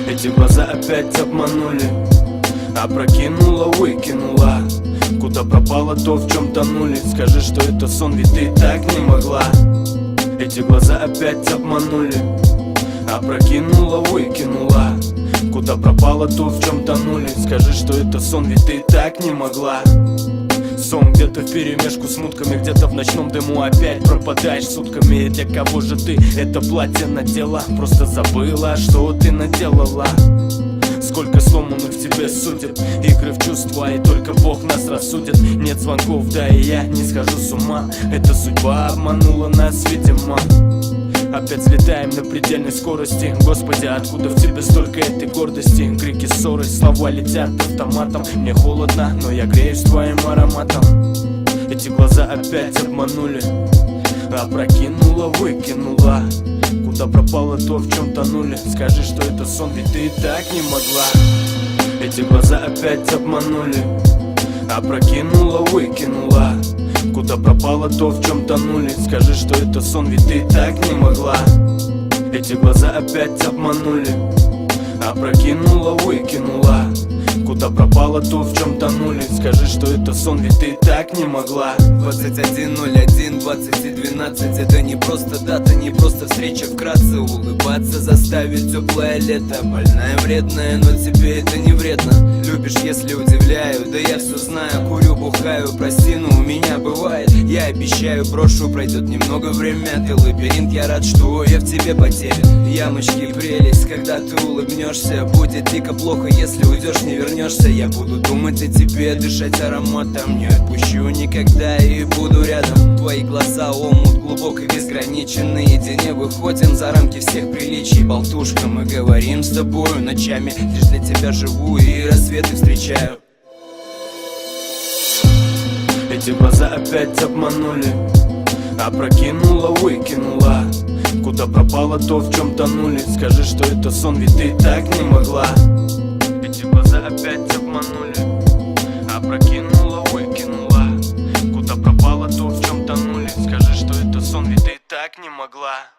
Эти глаза опять обманули, опрокинула, выкинула. Куда пропало то, в чем тонули? Скажи, что это сон, ведь ты так не могла. Эти глаза опять обманули, опрокинула, выкинула. Куда пропало то, в чем тонули? Скажи, что это сон, ведь ты так не могла. Сон где-то вперемешку с мутками, где-то в ночном дыму опять пропадаешь сутками. И для кого же ты это платье надела? Просто забыла, что ты наделала. Сколько сломанных в тебе судеб, игры в чувства, и только Бог нас рассудит. Нет звонков, да и я не схожу с ума. Эта судьба обманула нас, видимо. Опять взлетаем на предельной скорости. Господи, откуда в тебе столько этой гордости? Крики ссоры, слова летят автоматом. Мне холодно, но я греюсь твоим ароматом. Эти глаза опять обманули, опрокинула, выкинула. Куда пропало то, в чем тонули? Скажи, что это сон, ведь ты так не могла. Эти глаза опять обманули, опрокинула, выкинула. Куда пропало то, в чем тонули? Скажи, что это сон, ведь ты так не могла. Эти глаза опять обманули, опрокинула, выкинула. Куда пропало то, в чем тонули? Скажи, что это сон, ведь ты так не могла. 21:01, 20:12. Это не просто дата, не просто встреча. Вкратце улыбаться заставит теплое лето. Больная, вредная, но тебе это не вредно. Любишь, если удивляю, да я все знаю. Курю, бухаю, прости, но у меня бывает. Я обещаю, брошу, пройдет немного время. Ты лабиринт, я рад, что я в тебе потерян. Ямочки, прелесть, когда ты улыбнешься. Будет дико плохо, если уйдешь, не вернешься. Я буду думать о тебе, дышать ароматом. Не отпущу никогда и буду рядом. Твои глаза омут глубокий, безграничен. Наедине выходим за рамки всех приличий. Болтушка, мы говорим с тобою ночами. Лишь для тебя живу и рассветы встречаю. Эти глаза опять обманули, опрокинула, выкинула. Куда пропало то, в чем тонули? Скажи, что это сон, ведь ты так не могла. Эти глаза опять обманули, опрокинула, выкинула. Куда пропало то, в чем тонули? Скажи, что это сон, ведь ты так не могла.